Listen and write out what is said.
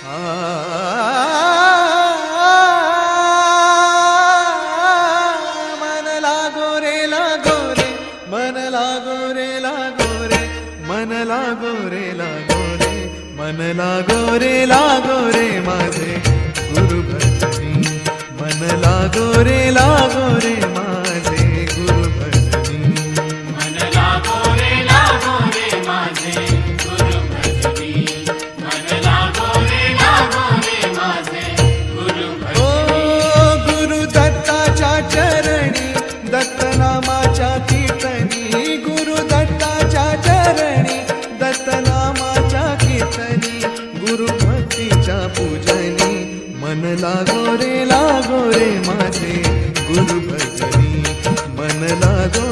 आ मन लागो रे लागो रे, मन लागो रे लागो रे, मन लागो रे लागो रे, मन लागो रे लागो रे माझे गुरु भजनी, मन लागो रे लागो रे माझे गुरु भजनी, मन लागो रे माझे गुरु भजनी, मन लागो रे माझे गुरु ओ गुरु दत्ताच्या चरणी दत्तनामाच्या कीर्तनी, गुरु दत्ताच्या चरणी दत्तनामाच्या कीर्तनी, गुरु भक्तीच्या पूजनी, मन लागो रे माझे गुरु भजनी, मन लागो